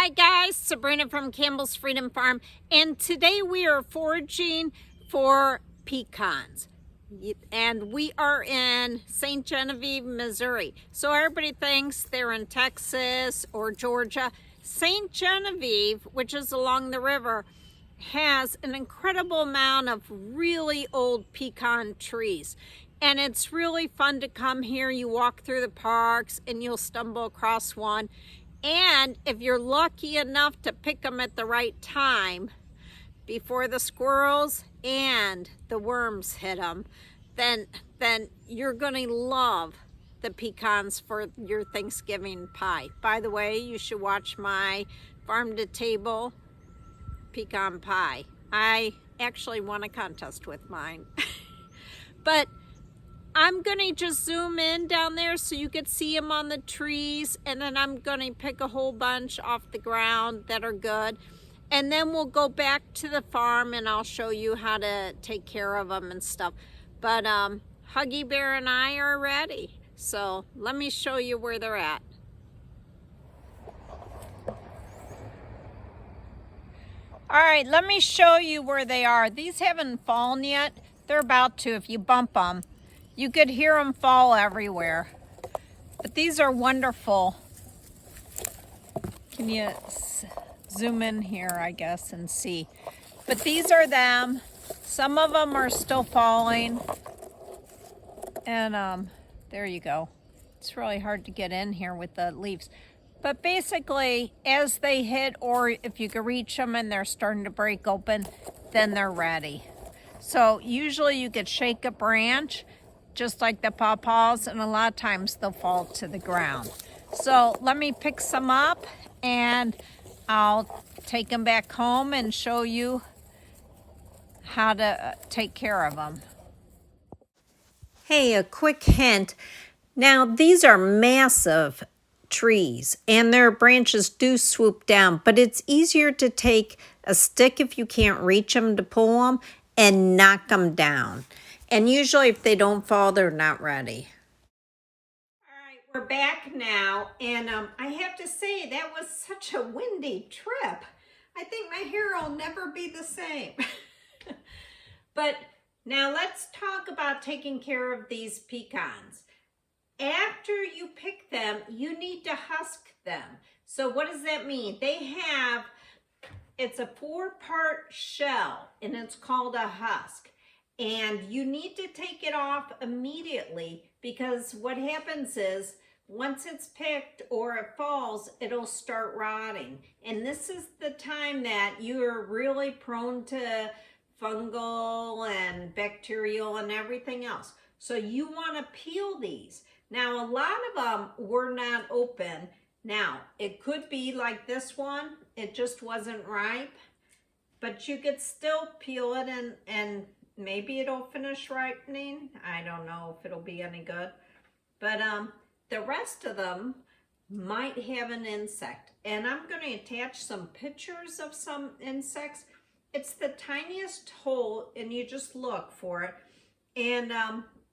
Hi guys, Sabrina from Campbell's Freedom Farm, and today we are foraging for pecans. And we are in Saint Genevieve, Missouri. So everybody thinks they're in Texas or Georgia. Saint Genevieve, which is along the river, has an incredible amount of really old pecan trees. And it's really fun to come here. You walk through the parks and you'll stumble across one. And if you're lucky enough to pick them at the right time, before the squirrels and the worms hit them, then you're gonna love the pecans for your Thanksgiving pie. By the way, you should watch my farm to table pecan pie. I actually won a contest with mine. But I'm gonna just zoom in down there so you could see them on the trees, and then I'm gonna pick a whole bunch off the ground that are good. And then we'll go back to the farm and I'll show you how to take care of them and stuff. But Huggy Bear and I are ready. So let me show you where they're at. All right, let me show you where they are. These haven't fallen yet. They're about to. If you bump them, you could hear them fall everywhere. But these are wonderful. Can you zoom in here, I guess, and see? But these are them. Some of them are still falling. And there you go. It's really hard to get in here with the leaves. But basically, as they hit, or if you can reach them and they're starting to break open, then they're ready. So usually you could shake a branch, just like the pawpaws, and a lot of times they'll fall to the ground. So let me pick some up and I'll take them back home and show you how to take care of them. Hey, a quick hint. Now, these are massive trees and their branches do swoop down, but it's easier to take a stick if you can't reach them to pull them and knock them down. And usually if they don't fall, they're not ready. All right, we're back now, and I have to say that was such a windy trip. I think my hair will never be the same. But now let's talk about taking care of these pecans. After you pick them, you need to husk them. So what does that mean? It's a 4-part shell, and it's called a husk. And you need to take it off immediately, because what happens is once it's picked or it falls, it'll start rotting. And this is the time that you're really prone to fungal and bacterial and everything else. So you want to peel these. Now, a lot of them were not open. Now, it could be like this one. It just wasn't ripe. But you could still peel it and maybe it'll finish ripening. I don't know if it'll be any good. But the rest of them might have an insect. And I'm going to attach some pictures of some insects. It's the tiniest hole, and you just look for it. And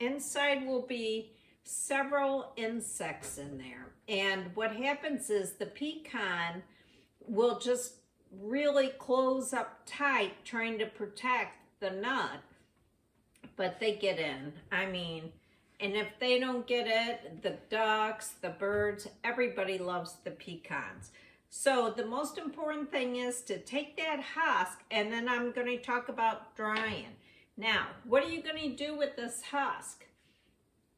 inside will be several insects in there. And what happens is the pecan will just really close up tight, trying to protect the nut. But they get in. I mean, and if they don't get it, the ducks, the birds, everybody loves the pecans. So the most important thing is to take that husk, and then I'm going to talk about drying. Now, what are you going to do with this husk?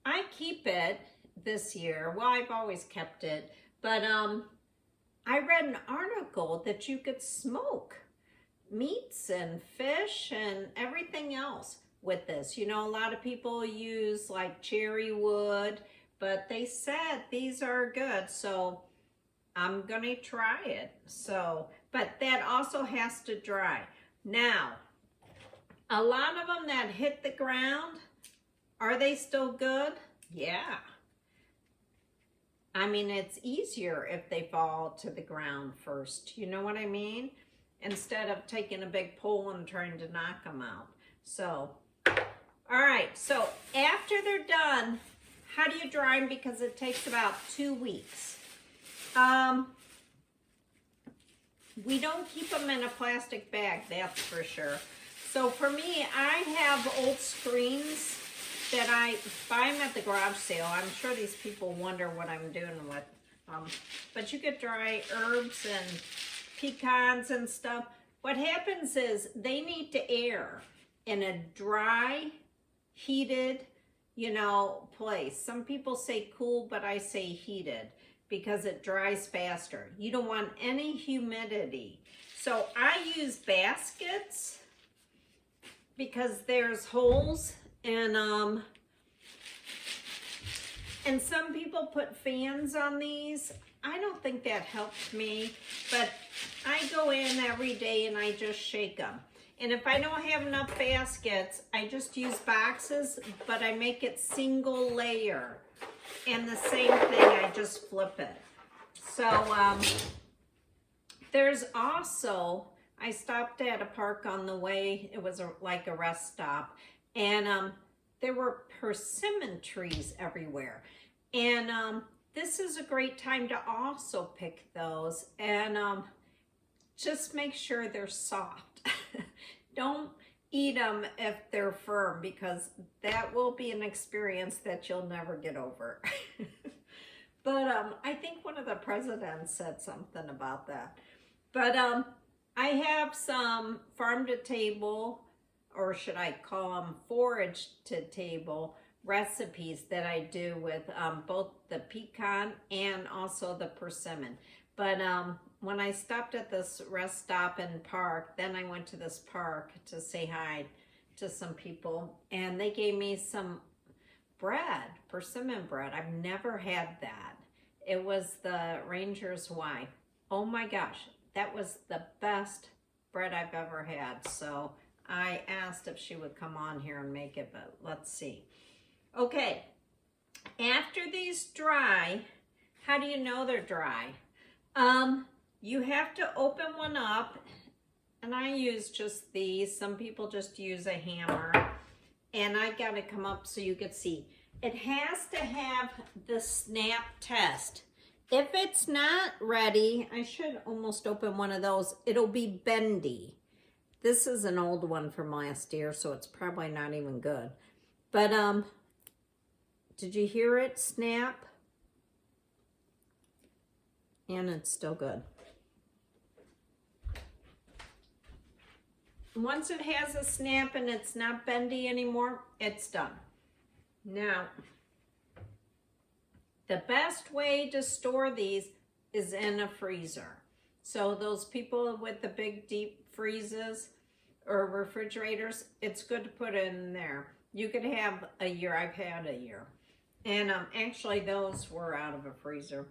I keep it this year. Well, I've always kept it, but I read an article that you could smoke meats and fish and everything else with this. You know, a lot of people use like cherry wood, but they said these are good, so I'm gonna try it. So, but that also has to dry. Now, a lot of them that hit the ground, are they still good? Yeah. I mean, it's easier if they fall to the ground first. You know what I mean? Instead of taking a big pole and trying to knock them out. So, all right. So after they're done, how do you dry them? Because it takes about 2 weeks. we don't keep them in a plastic bag, that's for sure. So for me, I have old screens that I buy them at the garage sale. I'm sure these people wonder what I'm doing with them. But you get dry herbs and pecans and stuff. What happens is they need to air in a dry, heated, you know, place. Some people say cool, but I say heated because it dries faster. You don't want any humidity. So I use baskets because there's holes and some people put fans on these. I don't think that helps me, but I go in every day and I just shake them. And if I don't have enough baskets, I just use boxes, but I make it single layer. And the same thing, I just flip it. So there's also, I stopped at a park on the way. It was like a rest stop. And there were persimmon trees everywhere. And this is a great time to also pick those. And just make sure they're soft. Don't eat them if they're firm, because that will be an experience that you'll never get over. But I think one of the presidents said something about that. But I have some farm to table, or should I call them forage to table recipes that I do with both the pecan and also the persimmon. But when I stopped at this rest stop and park, then I went to this park to say hi to some people, and they gave me some bread, persimmon bread. I've never had that. It was the ranger's wife. Oh my gosh, that was the best bread I've ever had. So I asked if she would come on here and make it, but let's see. Okay, after these dry, how do you know they're dry? You have to open one up, and I use just these. Some people just use a hammer, and I got to come up so you can see. It has to have the snap test. If it's not ready, I should almost open one of those. It'll be bendy. This is an old one from last year, so it's probably not even good. But did you hear it snap? And it's still good. Once it has a snap and it's not bendy anymore, it's done. Now, the best way to store these is in a freezer. So those people with the big deep freezes or refrigerators, it's good to put it in there. You could have a year. I've had a year. And actually those were out of a freezer.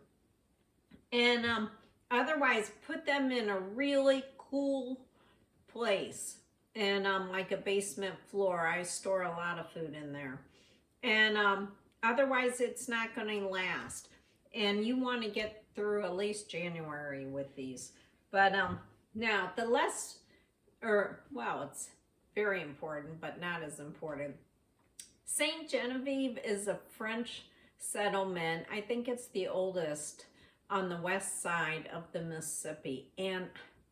And otherwise, put them in a really cool place, and like a basement floor. I store a lot of food in there. And otherwise, it's not going to last. And you want to get through at least January with these. But now, the less, well, it's very important, but not as important. Saint Genevieve is a French settlement. I think it's the oldest on the west side of the Mississippi, and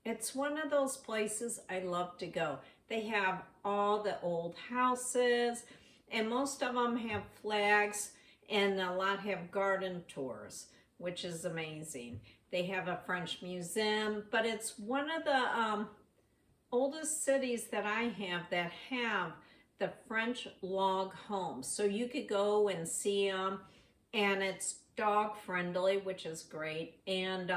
it's one of those places I love to go. They have all the old houses, and most of them have flags, and a lot have garden tours, which is amazing. They have a French museum, but it's one of the oldest cities that I have that have the French log homes. So you could go and see them, and it's dog friendly, which is great, and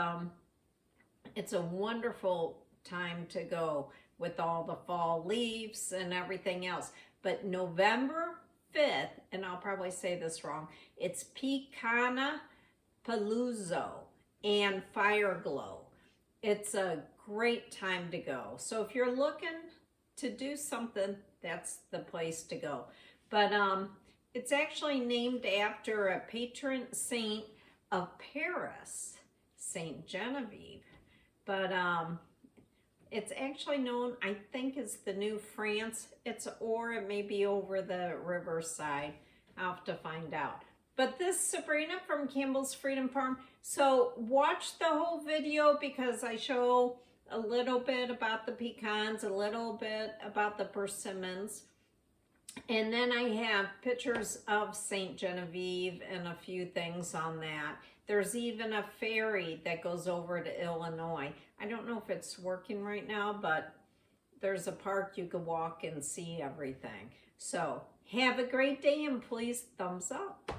it's a wonderful time to go with all the fall leaves and everything else. But November 5th, and I'll probably say this wrong, it's Pecana Palooza and Fire Glow. It's a great time to go. So if you're looking to do something, that's the place to go. But it's actually named after a patron saint of Paris, Saint Genevieve. But it's actually known, I think, as the New France. Or it may be over the riverside. I'll have to find out. But this Sabrina from Campbell's Freedom Farm. So watch the whole video because I show a little bit about the pecans, a little bit about the persimmons. And then I have pictures of Saint Genevieve and a few things on that. There's even a ferry that goes over to Illinois. I don't know if it's working right now, but there's a park you could walk and see everything. So have a great day and please thumbs up.